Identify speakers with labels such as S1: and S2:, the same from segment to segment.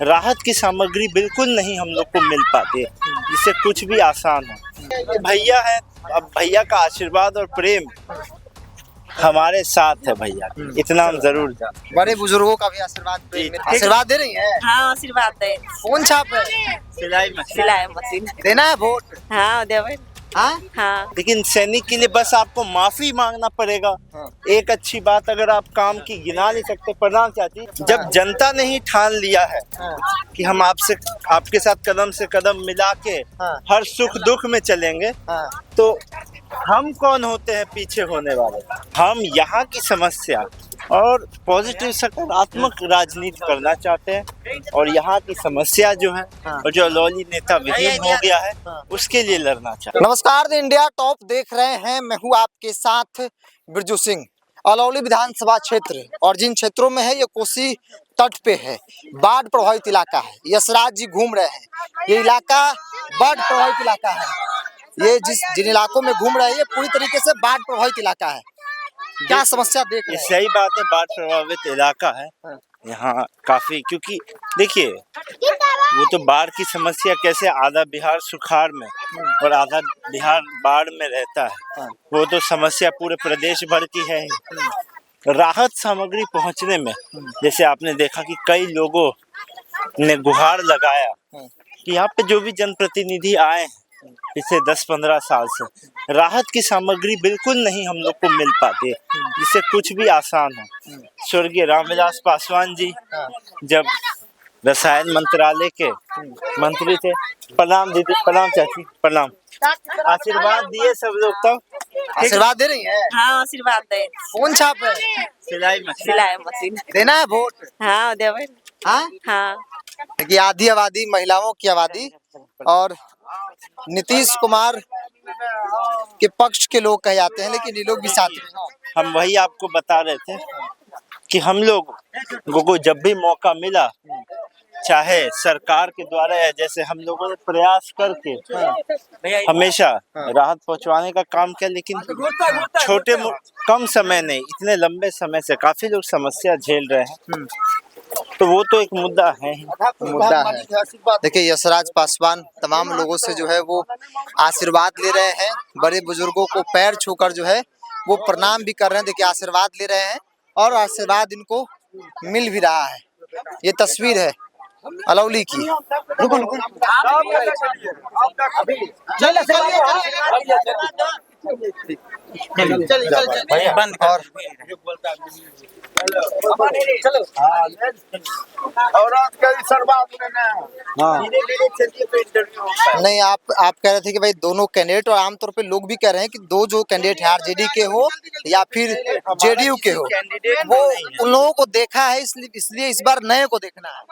S1: राहत की सामग्री बिल्कुल नहीं हम लोग को मिल पाती, जिससे कुछ भी आसान हो। भैया है, अब भैया का आशीर्वाद और प्रेम हमारे साथ है भैया, इतना हम जरूर जानते हैं।
S2: बड़े बुजुर्गों का भी आशीर्वाद दे रही है।
S3: हाँ आशीर्वाद दे।
S2: कौन छाप है?
S1: सिलाई मशीन।
S3: सिलाई मशीन।
S2: देना है वोट?
S3: हाँ देवे।
S2: हाँ
S3: हाँ
S1: लेकिन सैनिक के लिए बस आपको माफी मांगना पड़ेगा।
S2: हाँ।
S1: एक अच्छी बात अगर आप काम की गिना नहीं सकते, प्रधान चाची, जब जनता ने ही ठान लिया है
S2: हाँ।
S1: कि हम आपके साथ कदम से कदम मिला के
S2: हाँ।
S1: हर सुख दुख में चलेंगे,
S2: हाँ।
S1: तो हम कौन होते हैं पीछे होने वाले। हम यहाँ की समस्या और पॉजिटिव सकारात्मक राजनीति करना चाहते हैं, और यहाँ की समस्या जो है और जो अलौली नेता विहीन हो गया है उसके लिए लड़ना चाहते हैं।
S2: नमस्कार, द इंडिया टॉप देख रहे हैं। मैं हूँ आपके साथ बिरजू सिंह। अलौली विधानसभा क्षेत्र और जिन क्षेत्रों में है ये कोसी तट पे है, बाढ़ प्रभावित इलाका है। यशराज जी घूम रहे हैं। ये इलाका बाढ़ प्रभावित इलाका है। ये जिन इलाकों में घूम रहे हैं ये पूरी तरीके से बाढ़ प्रभावित इलाका है। क्या समस्या देख रहे हैं?
S1: सही बात है, बाढ़ प्रभावित इलाका है यहाँ काफी, क्योंकि देखिए वो तो बाढ़ की समस्या कैसे आधा बिहार सुखाड़ में और आधा बिहार बाढ़ में रहता है, वो तो समस्या पूरे प्रदेश भर की है ही। राहत सामग्री पहुंचने में जैसे आपने देखा कि कई लोगों ने गुहार लगाया कि यहाँ पे जो भी जनप्रतिनिधि आए हैं पिछले 10-15 साल से, राहत की सामग्री बिल्कुल नहीं हम लोग को मिल पाती, जिससे कुछ भी आसान हो। स्वर्गीय रामविलास पासवान जी जब रसायन मंत्रालय के मंत्री थे, प्रणाम दीदी, प्रणाम चाची, प्रणाम, आशीर्वाद दिए सब लोग, तब
S2: आशीर्वाद दे रही है।
S3: हाँ आशीर्वाद दे।
S2: कौन छाप है?
S1: सिलाई मशीन।
S3: सिलाई मशीन।
S2: देना है वोट?
S3: हाँ देवे।
S2: हाँ।
S3: हाँ
S2: कि आधी आबादी महिलाओं की आबादी और नीतीश कुमार के पक्ष के लोग कहे जाते हैं, लेकिन ये लोग भी साथ में।
S1: हम वही आपको बता रहे थे कि हम लोगों को जब भी मौका मिला, चाहे सरकार के द्वारा या जैसे हम लोगों ने प्रयास करके हमेशा राहत पहुंचवाने का काम किया, लेकिन छोटे कम समय नहीं, इतने लंबे समय से काफी लोग समस्या झेल रहे हैं, तो वो तो एक मुद्दा है ही।
S2: मुद्दा है। देखिए, यशराज पासवान तमाम लोगों से जो है वो आशीर्वाद ले रहे हैं। बड़े बुजुर्गों को पैर छूकर जो है वो प्रणाम भी कर रहे हैं। देखिए, आशीर्वाद ले रहे हैं और आशीर्वाद इनको मिल भी रहा है। ये तस्वीर है अलौली की।
S1: और आज का
S2: नहीं, आप कह रहे थे कि भाई दोनों कैंडिडेट, और आमतौर पे लोग भी कह रहे हैं कि दो जो कैंडिडेट है आरजेडी के हो या फिर जेडीयू के हो, वो उन लोगों को देखा है, इसलिए इस बार नए को देखना है।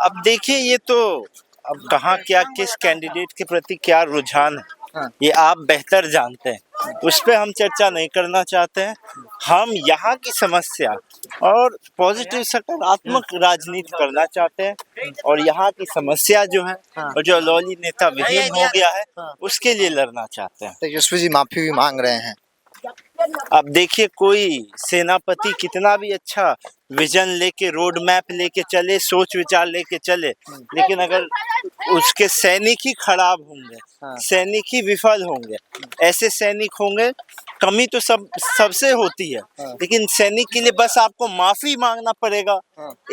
S1: अब देखिए, ये तो अब कहाँ क्या किस कैंडिडेट के प्रति क्या रुझान है ये आप बेहतर जानते हैं, उस पर हम चर्चा नहीं करना चाहते हैं। हम यहाँ की समस्या और पॉजिटिव सकारात्मक राजनीति करना चाहते हैं, और यहाँ की समस्या जो है और जो अलौली नेता विहीन हो गया है उसके लिए लड़ना चाहते हैं।
S2: तेजस्वी जी माफी भी मांग रहे हैं।
S1: अब देखिए, कोई सेनापति कितना भी अच्छा विजन लेके, रोड मैप लेके चले, सोच विचार लेके चले, लेकिन अगर उसके सैनिक ही खराब होंगे, सैनिक ही विफल होंगे, ऐसे सैनिक होंगे, कमी तो सबसे होती है, लेकिन सैनिक के लिए बस आपको माफी मांगना पड़ेगा।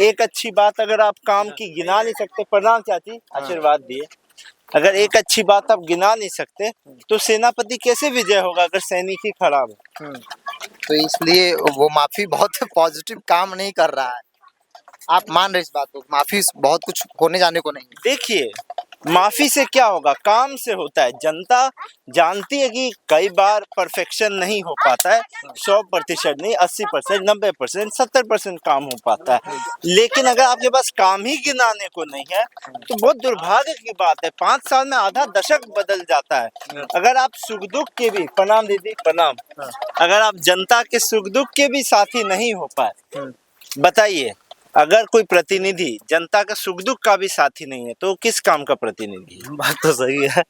S1: एक अच्छी बात अगर आप काम की गिना नहीं सकते, प्रधान चाची आशीर्वाद दिए, अगर एक अच्छी बात आप गिना नहीं सकते तो सेनापति कैसे विजय होगा अगर सैनिक ही खराब है।
S2: तो इसलिए वो माफी बहुत पॉजिटिव काम नहीं कर रहा है। आप मान रहे इस बात को? माफी बहुत कुछ होने जाने को नहीं। देखिए,
S1: माफी से क्या होगा, काम से होता है। जनता जानती है कि कई बार परफेक्शन नहीं हो पाता है, 100% नहीं, 80%, 90%, 70% काम हो पाता है, लेकिन अगर आपके पास काम ही गिनाने को नहीं है तो बहुत दुर्भाग्य की बात है। 5 साल में आधा दशक बदल जाता है। अगर आप सुख दुख के भी, प्रणाम दीदी, प्रणाम, अगर आप जनता के सुख दुख के भी साथी नहीं हो पाए, बताइए, अगर कोई प्रतिनिधि जनता का सुख दुख का भी साथी नहीं है तो किस काम का प्रतिनिधि है?
S4: बात तो सही है।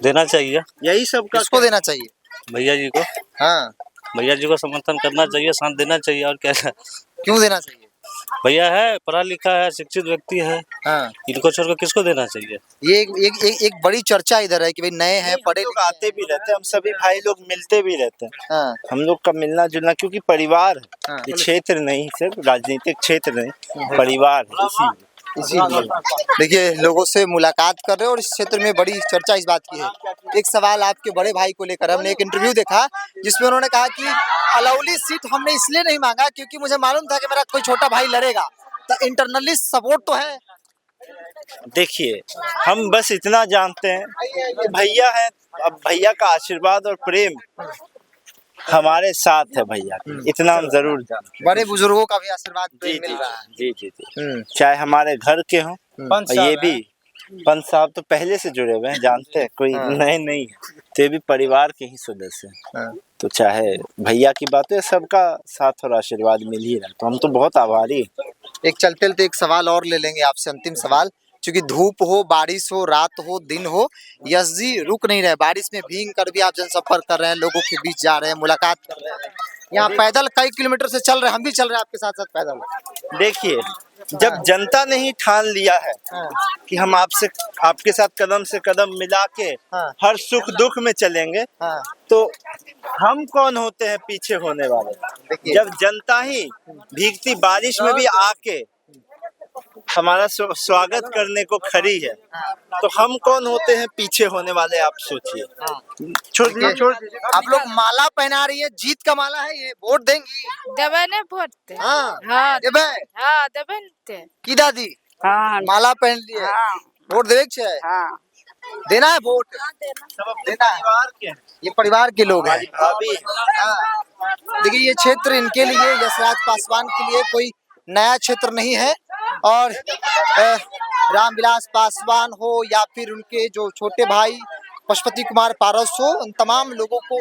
S4: देना चाहिए,
S1: यही सब का
S2: किसको देना चाहिए?
S4: भैया जी को।
S2: हाँ,
S4: भैया जी को समर्थन करना चाहिए, साथ देना चाहिए, और क्या।
S2: क्यों देना चाहिए?
S4: भैया है, पढ़ा लिखा है, शिक्षित व्यक्ति है,
S2: हाँ,
S4: इनको छोड़कर किसको देना चाहिए?
S2: ये एक बड़ी चर्चा इधर है कि भाई नए हैं, पढ़े
S1: लोग आते भी रहते हैं, हम सभी भाई लोग मिलते भी रहते हैं।
S2: हाँ,
S1: हम लोग का मिलना जुलना क्योंकि परिवार है,
S2: हाँ।
S1: ये क्षेत्र नहीं, सिर्फ राजनीतिक क्षेत्र नहीं, परिवार है, इसीलिए।
S2: देखिए लोगों से मुलाकात कर रहे हैं और इस क्षेत्र में बड़ी चर्चा इस बात की है। एक सवाल आपके बड़े भाई को लेकर, हमने एक इंटरव्यू देखा जिसमें उन्होंने कहा कि अलौली सीट हमने इसलिए नहीं मांगा क्योंकि मुझे मालूम था कि मेरा कोई छोटा भाई लड़ेगा, तो इंटरनली सपोर्ट तो है।
S1: देखिए, हम बस इतना जानते हैं कि भैया है, अब भैया का आशीर्वाद और प्रेम हमारे साथ है भैया के, इतना हम जरूर जानते हैं।
S2: बड़े बुजुर्गों का भी आशीर्वाद
S1: जी
S2: प्रेम
S1: जी
S2: मिल रहा है।
S1: जी जी जी, चाहे हमारे घर के हों, और ये भी पंच साहब तो पहले से जुड़े हुए हैं, जानते हैं, कोई नए नहीं है, तो ये भी परिवार के ही सदस्य हैं। तो चाहे भैया की बात है, सबका साथ और आशीर्वाद मिल ही रहा है, तो हम तो बहुत आभारी हैं।
S2: एक चलते चलते एक सवाल और ले लेंगे आपसे, अंतिम सवाल, क्योंकि धूप हो, बारिश हो, रात हो, दिन हो, यश जी रुक नहीं रहे, बारिश में भीग कर भी आप जनसंपर्क कर रहे हैं, लोगों के बीच जा रहे हैं, मुलाकात कर रहे हैं, यहाँ पैदल कई किलोमीटर से चल रहे हैं, हम भी चल रहे हैं आपके साथ साथ पैदल।
S1: देखिए, जब जनता ने ही ठान लिया है कि हम आपके साथ कदम से कदम मिला के हर सुख दुख में चलेंगे,
S2: हाँ,
S1: तो हम कौन होते हैं पीछे होने वाले। जब जनता ही भीगती बारिश में भी आके हमारा स्वागत करने को खड़ी है, तो हम कौन होते हैं पीछे होने वाले, आप सोचिए। छोड़
S2: आप लोग माला पहना रही है, जीत का माला है ये, वोट देंगी?
S5: देवे ने वोट दे।
S2: हाँ,
S5: हाँ
S2: देबे?
S5: हाँ देवे ने दे।
S2: की दादी
S5: हाँ
S2: माला पहन ली है,
S5: हाँ
S2: वोट देवे के छै?
S5: हाँ
S2: देना है वोट,
S1: सब अपने
S2: देना है।
S1: परिवार के हैं।
S2: ये परिवार के लोग हैं।
S1: भाभी
S2: हाँ। देखिए ये क्षेत्र इनके लिए, यशराज पासवान के लिए कोई नया क्षेत्र नहीं है, और रामविलास पासवान हो या फिर उनके जो छोटे भाई पशुपति कुमार पारस हो, उन तमाम लोगों को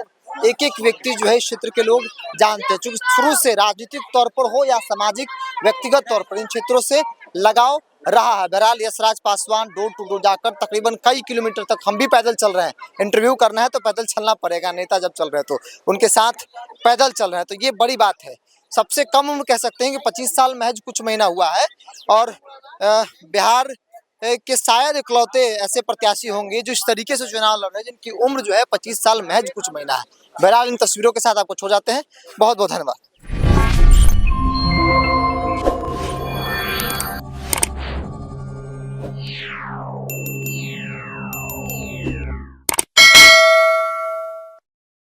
S2: एक एक व्यक्ति जो है इस क्षेत्र के लोग जानते हैं, क्योंकि शुरू से राजनीतिक तौर पर हो या सामाजिक व्यक्तिगत तौर पर इन क्षेत्रों से लगाव रहा है। बहरहाल Yashraj Paswan door to door जाकर तकरीबन कई किलोमीटर तक, हम भी पैदल चल रहे हैं, इंटरव्यू करना है तो पैदल चलना पड़ेगा, नेता जब चल रहे हैं तो उनके साथ पैदल चल रहे हैं, तो ये बड़ी बात है। सबसे कम उम्र कह सकते हैं कि 25 साल महज कुछ महीना हुआ है, और बिहार के शायद इकलौते ऐसे प्रत्याशी होंगे जो इस तरीके से चुनाव लड़ रहे हैं जिनकी उम्र जो है 25 साल महज कुछ महीना है। बहरहाल इन तस्वीरों के साथ आपको छोड़ जाते हैं, बहुत बहुत धन्यवाद।